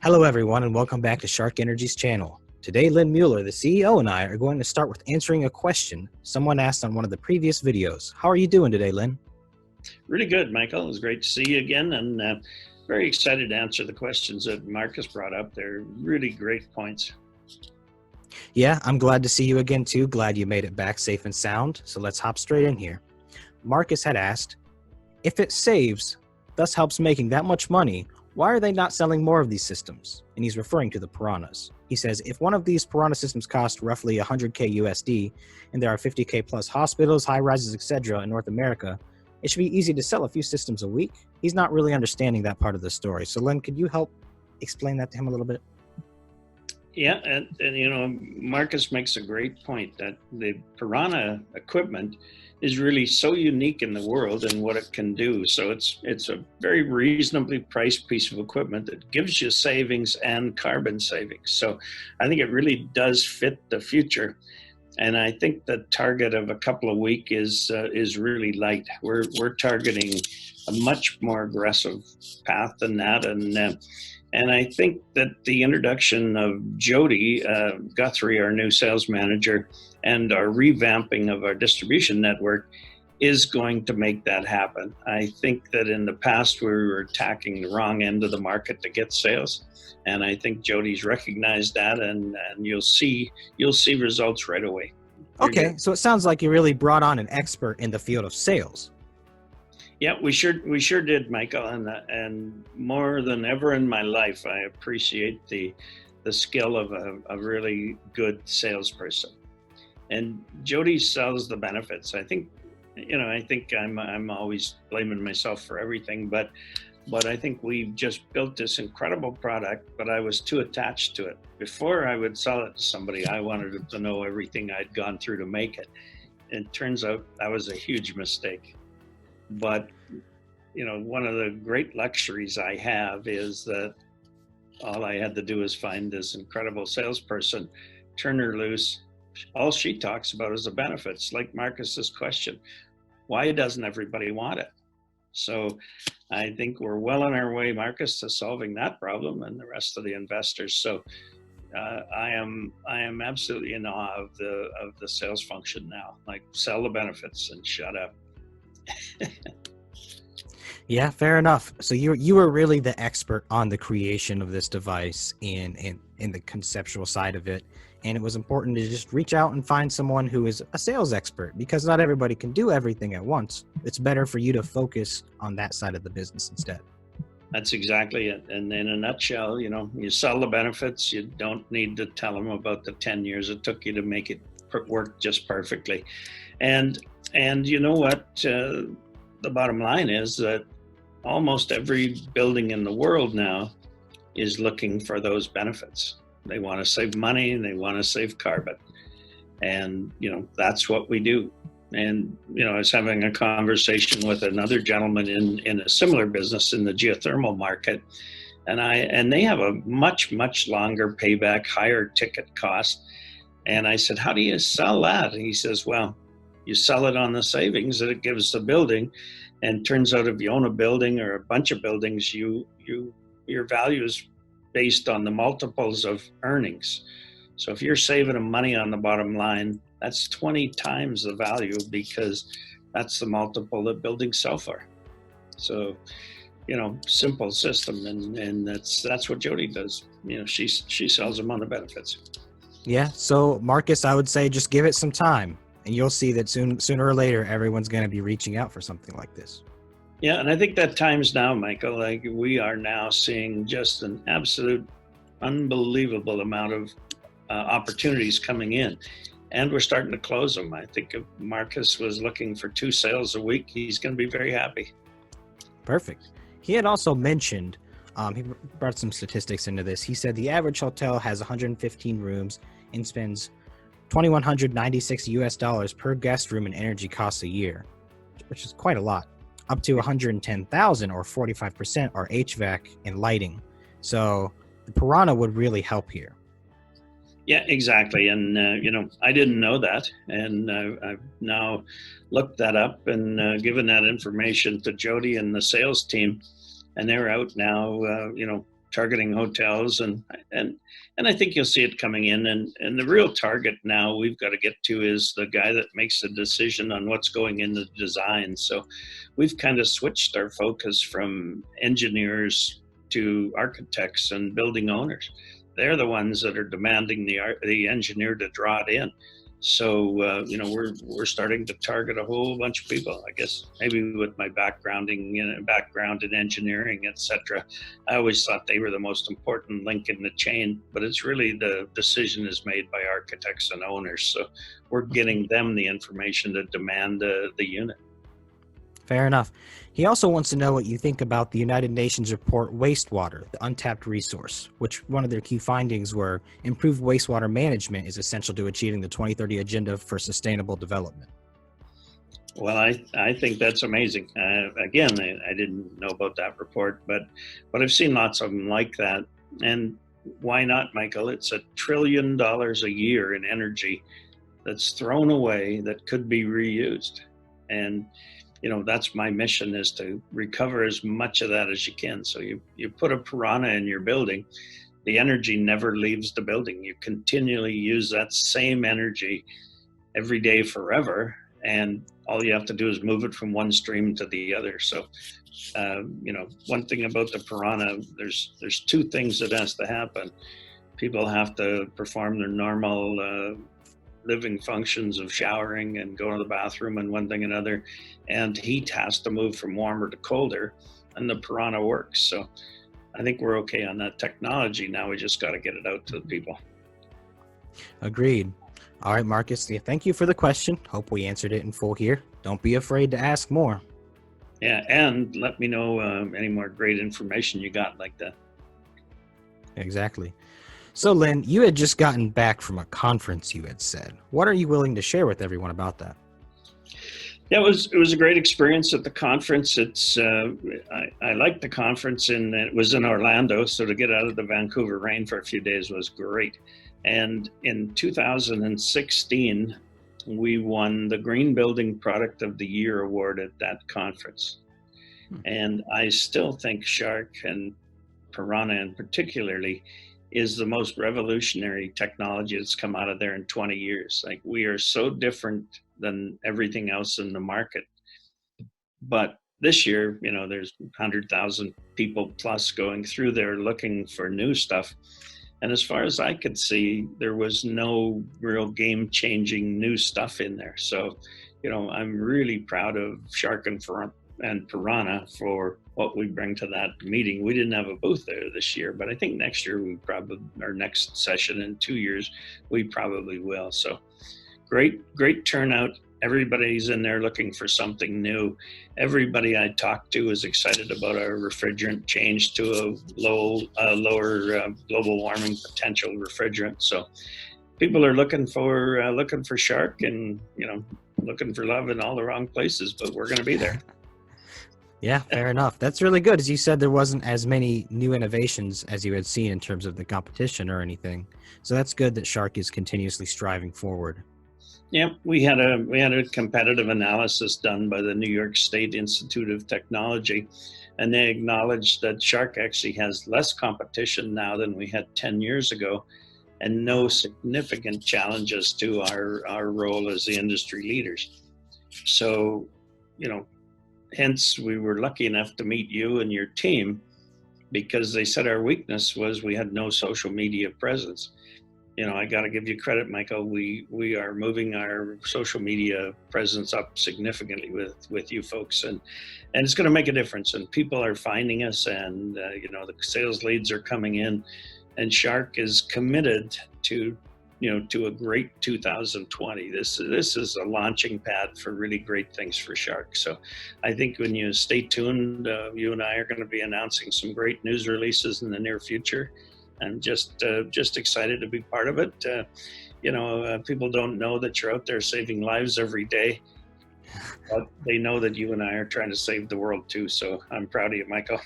Hello, everyone, and welcome back to Sharc Energy's channel. Today, Lynn Mueller, the CEO, and I are going to start with answering a question someone asked on one of the previous videos. How are you doing today, Lynn? Really good, Michael. It was great to see you again, and very excited to answer the questions that Marcus brought up. They're really great points. Yeah, I'm glad to see you again, too. Glad you made it back safe and sound. So let's hop straight in here. Marcus had asked, if it saves, thus helps making that much money, why are they not selling more of these systems? And he's referring to the piranhas. He says, if one of these piranha systems cost roughly 100K USD, and there are 50K plus hospitals, high rises, etc. in North America, it should be easy to sell a few systems a week. He's not really understanding that part of the story. So Lynn, could you help explain that to him a little bit? Yeah, and you know, Marcus makes a great point that the piranha equipment is really so unique in the world and what it can do. So it's a very reasonably priced piece of equipment that gives you savings and carbon savings. So I think it really does fit the future. And I think the target of a couple of weeks is really light. We're targeting a much more aggressive path than that, and I think that the introduction of Jody Guthrie, our new sales manager, and our revamping of our distribution network is going to make that happen. I think that in the past we were attacking the wrong end of the market to get sales, and I think Jody's recognized that, and you'll see results right away. Okay, so it sounds like you really brought on an expert in the field of sales. Yeah, we sure did, Michael, and more than ever in my life, I appreciate the skill of a really good salesperson. And Jody sells the benefits. I think I'm always blaming myself for everything, but I think we've just built this incredible product, but I was too attached to it. Before I would sell it to somebody, I wanted them to know everything I'd gone through to make it. And it turns out that was a huge mistake. But, you know, one of the great luxuries I have is that all I had to do is find this incredible salesperson, turn her loose. All she talks about is the benefits, like Marcus's question. Why doesn't everybody want it? So I think we're well on our way, Marcus, to solving that problem and the rest of the investors. So I am absolutely in awe of the sales function now. Like, sell the benefits and shut up. Yeah, fair enough. So you were really the expert on the creation of this device in the conceptual side of it. And it was important to just reach out and find someone who is a sales expert, because not everybody can do everything at once. It's better for you to focus on that side of the business instead. That's exactly it. And in a nutshell, you know, you sell the benefits. You don't need to tell them about the 10 years it took you to make it work just perfectly. And you know what? The bottom line is that almost every building in the world now is looking for those benefits. They want to save money and they want to save carbon. And, you know, that's what we do. And, you know, I was having a conversation with another gentleman in a similar business in the geothermal market. And they have a much, much longer payback, higher ticket cost. And I said, how do you sell that? And he says, well, you sell it on the savings that it gives the building. And turns out if you own a building or a bunch of buildings, your value is based on the multiples of earnings. So if you're saving them money on the bottom line, that's 20 times the value, because that's the multiple that buildings sell for. So, you know, simple system, and that's what Jody does. You know, she sells them on the benefits. Yeah. So Marcus, I would say just give it some time, and you'll see that sooner or later, everyone's going to be reaching out for something like this. Yeah, and I think that time's now, Michael. Like, we are now seeing just an absolute unbelievable amount of opportunities coming in, and we're starting to close them. I think if Marcus was looking for 2 sales a week, he's going to be very happy. Perfect. He had also mentioned, he brought some statistics into this. He said the average hotel has 115 rooms and spends $2,196 US per guest room in energy costs a year, which is quite a lot. Up to 110,000 or 45% are HVAC and lighting. So the Piranha would really help here. Yeah, exactly. And, you know, I didn't know that. And I've now looked that up and given that information to Jody and the sales team. And they're out now, you know, targeting hotels, and I think you'll see it coming in. And the real target now we've got to get to is the guy that makes the decision on what's going in the design. So we've kind of switched our focus from engineers to architects and building owners. They're the ones that are demanding the engineer to draw it in. So we're starting to target a whole bunch of people. I guess maybe with my background in engineering, etc. I always thought they were the most important link in the chain, but it's really the decision is made by architects and owners. So we're getting them the information to demand the unit. Fair enough. He also wants to know what you think about the United Nations report Wastewater, the Untapped Resource, which one of their key findings were improved wastewater management is essential to achieving the 2030 Agenda for Sustainable Development. Well, I think that's amazing. Again, I didn't know about that report, but I've seen lots of them like that. And why not, Michael? It's $1 trillion a year in energy that's thrown away that could be reused. And that's my mission, is to recover as much of that as you can. So you put a piranha in your building, the energy never leaves the building. You continually use that same energy every day forever. And all you have to do is move it from one stream to the other. So, one thing about the piranha, there's two things that has to happen. People have to perform their normal living functions of showering and going to the bathroom and one thing another, and heat has to move from warmer to colder, and the piranha works. So I think we're okay on that technology. Now we just got to get it out to the people. Agreed. All right, Marcus, thank you for the question. Hope we answered it in full here. Don't be afraid to ask more. Yeah, and let me know any more great information you got like that. Exactly. So, Lynn, you had just gotten back from a conference, you had said. What are you willing to share with everyone about that? Yeah, it was a great experience at the conference. I liked the conference, and it was in Orlando, so to get out of the Vancouver rain for a few days was great. And in 2016, we won the Green Building Product of the Year award at that conference. And I still think Sharc, and Piranha in particularly, is the most revolutionary technology that's come out of there in 20 years. Like, we are so different than everything else in the market. But this year, there's 100,000 people plus going through there looking for new stuff. And as far as I could see, there was no real game-changing new stuff in there. So, I'm really proud of Sharc and Piranha for what we bring to that meeting. We didn't have a booth there this year, but I think next year our next session in 2 years, we probably will. So great turnout. Everybody's in there looking for something new. Everybody I talked to is excited about our refrigerant change to a lower global warming potential refrigerant. So people are looking for Sharc, and looking for love in all the wrong places, but we're going to be there. Yeah, fair enough. That's really good. As you said, there wasn't as many new innovations as you had seen in terms of the competition or anything. So that's good that Sharc is continuously striving forward. Yeah, we had a competitive analysis done by the New York State Institute of Technology, and they acknowledged that Sharc actually has less competition now than we had 10 years ago, and no significant challenges to our role as the industry leaders. So, hence we were lucky enough to meet you and your team, because they said our weakness was we had no social media presence. I got to give you credit, Michael. We are moving our social media presence up significantly with you folks, and it's going to make a difference. And people are finding us, and the sales leads are coming in, and Sharc is committed to a great 2020. This is a launching pad for really great things for Sharc. So I think when you stay tuned, you and I are going to be announcing some great news releases in the near future. I'm just excited to be part of it. People don't know that you're out there saving lives every day, but they know that you and I are trying to save the world too. So I'm proud of you, Michael.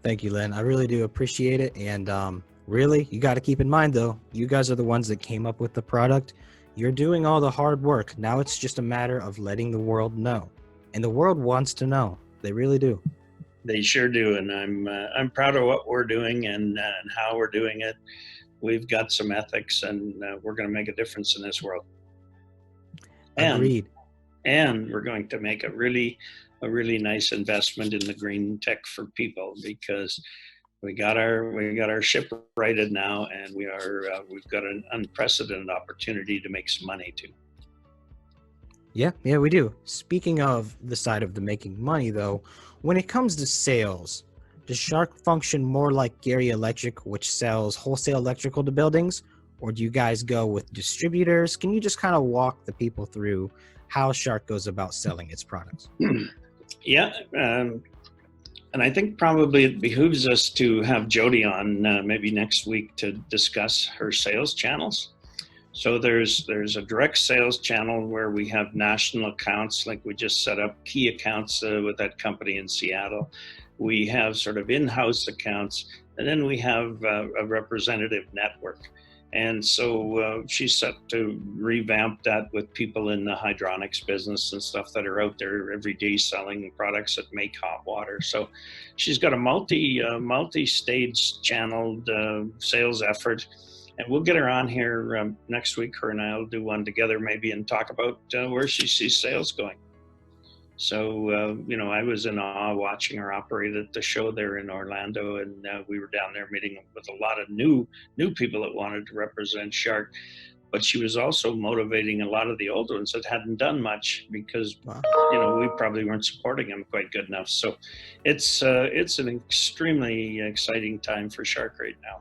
Thank you, Lynn. I really do appreciate it. And really, you got to keep in mind, though, you guys are the ones that came up with the product. You're doing all the hard work. Now it's just a matter of letting the world know. And the world wants to know. They really do. They sure do, and I'm proud of what we're doing and how we're doing it. We've got some ethics, and we're going to make a difference in this world. And Agreed. and we're going to make a really nice investment in the green tech for people, because we got our ship righted now, and we've got an unprecedented opportunity to make some money too. Yeah, we do. Speaking of the side of the making money, though, when it comes to sales, does Sharc function more like Gary Electric, which sells wholesale electrical to buildings, or do you guys go with distributors? Can you just kind of walk the people through how Sharc goes about selling its products? Yeah, and I think probably it behooves us to have Jody on maybe next week to discuss her sales channels. So there's a direct sales channel where we have national accounts, like we just set up key accounts with that company in Seattle. We have sort of in-house accounts, and then we have a representative network. And so she's set to revamp that with people in the hydronics business and stuff that are out there every day selling products that make hot water. So she's got a multi-stage channeled sales effort. And we'll get her on here next week. Her and I will do one together maybe and talk about where she sees sales going. So, I was in awe watching her operate at the show there in Orlando, and we were down there meeting with a lot of new people that wanted to represent Sharc. But she was also motivating a lot of the old ones that hadn't done much because, we probably weren't supporting them quite good enough. So it's an extremely exciting time for Sharc right now.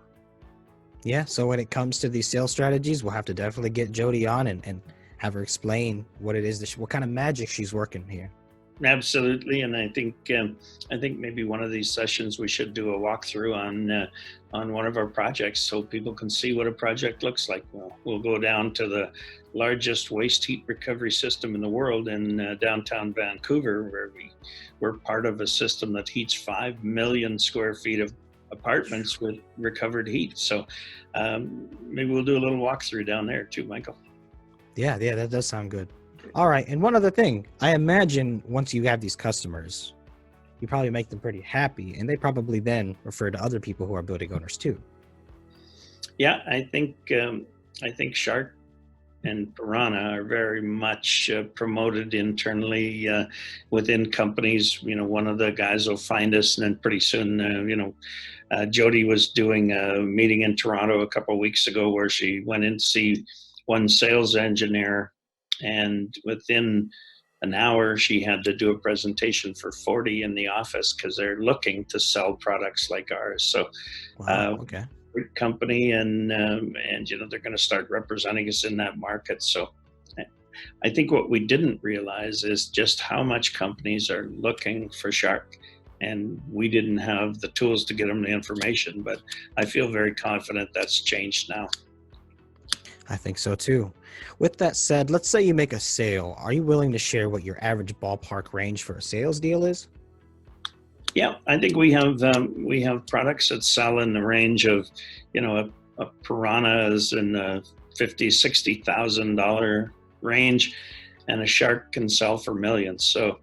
Yeah, so when it comes to these sales strategies, we'll have to definitely get Jody on and have her explain what it is, what kind of magic she's working here. Absolutely, and I think maybe one of these sessions we should do a walkthrough on one of our projects so people can see what a project looks like. We'll go down to the largest waste heat recovery system in the world in downtown Vancouver, where we're part of a system that heats 5 million square feet of apartments with recovered heat. So maybe we'll do a little walkthrough down there too, Michael. Yeah, that does sound good. All right, and one other thing, I imagine once you have these customers, you probably make them pretty happy, and they probably then refer to other people who are building owners too. Yeah, I think Sharc and Piranha are very much promoted internally within companies. One of the guys will find us, and then pretty soon, Jody was doing a meeting in Toronto a couple of weeks ago where she went in to see one sales engineer, and within an hour she had to do a presentation for 40 in the office because they're looking to sell products like ours. So okay. Great company, and they're going to start representing us in that market. So I think what we didn't realize is just how much companies are looking for Sharc, and we didn't have the tools to get them the information, but I feel very confident that's changed now. I think so too. With that said, let's say you make a sale. Are you willing to share what your average ballpark range for a sales deal is? Yeah, I think we have products that sell in the range of, a Piranha is in the $50,000-$60,000 range, and a Sharc can sell for millions. So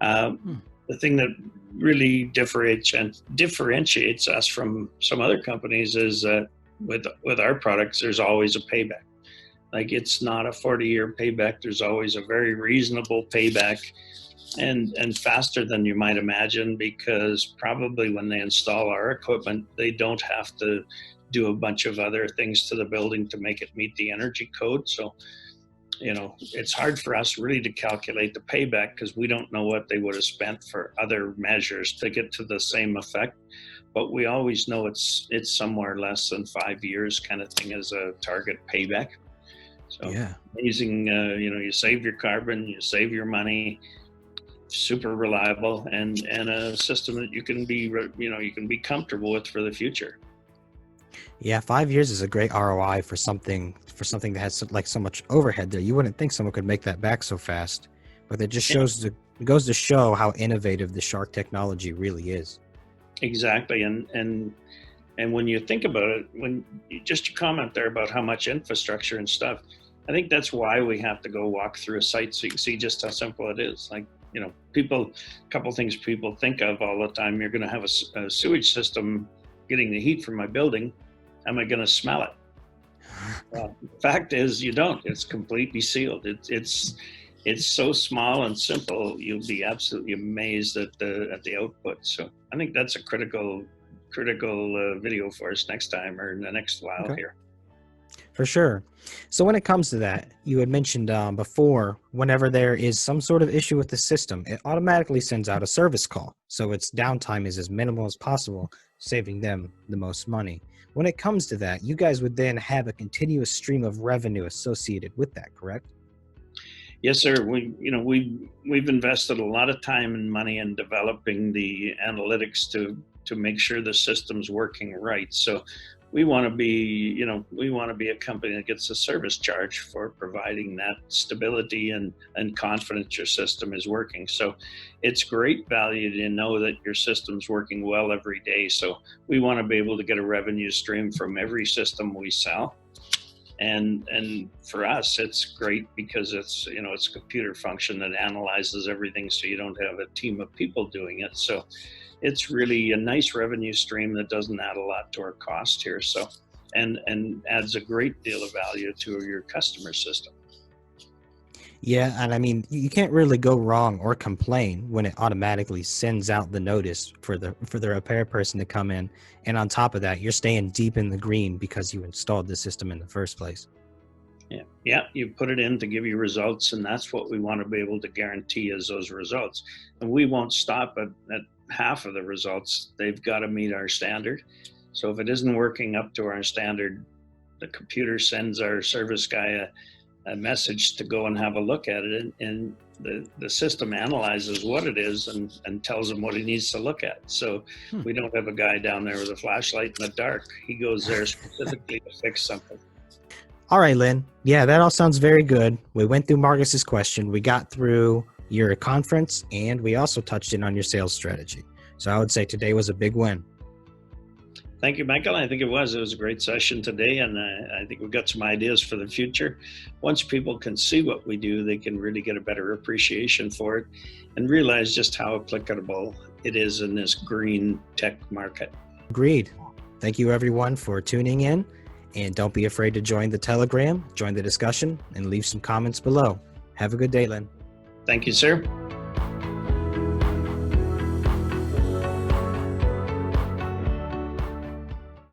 the thing that really differentiates us from some other companies is that with our products, there's always a payback. Like, it's not a 40-year payback. There's always a very reasonable payback, and faster than you might imagine, because probably when they install our equipment, they don't have to do a bunch of other things to the building to make it meet the energy code. So, it's hard for us really to calculate the payback because we don't know what they would have spent for other measures to get to the same effect. But we always know it's somewhere less than 5 years kind of thing as a target payback. So yeah. Amazing, you save your carbon, you save your money, super reliable, and a system that you can be comfortable with for the future. Yeah, 5 years is a great ROI for something that has like so much overhead there. You wouldn't think someone could make that back so fast, but it just it goes to show how innovative the Sharc technology really is. Exactly, and when you think about it, when you comment there about how much infrastructure and stuff, I think that's why we have to go walk through a site so you can see just how simple it is. Like, a couple things people think of all the time. You're going to have a sewage system getting the heat from my building. Am I going to smell it? Well, the fact is you don't. It's completely sealed. It's so small and simple. You'll be absolutely amazed at the output. So I think that's a critical video for us next time or in the next while here. For sure. So when it comes to that, you had mentioned before, whenever there is some sort of issue with the system, it automatically sends out a service call. So its downtime is as minimal as possible, saving them the most money. When it comes to that, you guys would then have a continuous stream of revenue associated with that, correct? Yes, sir. We've invested a lot of time and money in developing the analytics to make sure the system's working right. So we want to be a company that gets a service charge for providing that stability and confidence your system is working. So it's great value to know that your system's working well every day. So we want to be able to get a revenue stream from every system we sell. And for us, it's great because it's a computer function that analyzes everything, so you don't have a team of people doing it. So it's really a nice revenue stream that doesn't add a lot to our cost here. So, and adds a great deal of value to your customer system. Yeah, and I mean, you can't really go wrong or complain when it automatically sends out the notice for the repair person to come in. And on top of that, you're staying deep in the green because you installed the system in the first place. Yeah, you put it in to give you results, and that's what we want to be able to guarantee is those results. And we won't stop at half of the results. They've got to meet our standard. So if it isn't working up to our standard, the computer sends our service guy a message to go and have a look at it, and the system analyzes what it is and tells him what he needs to look at. So we don't have a guy down there with a flashlight in the dark. He goes there specifically to fix something. All right, Lynn. Yeah, that all sounds very good. We went through Marcus's question. We got through your conference, and we also touched in on your sales strategy. So I would say today was a big win. Thank you, Michael. I think it was a great session today, and I think we've got some ideas for the future. Once people can see what we do, they can really get a better appreciation for it and realize just how applicable it is in this green tech market. Agreed. Thank you, everyone, for tuning in. And don't be afraid to join the Telegram, join the discussion, and leave some comments below. Have a good day, Lynn. Thank you, sir.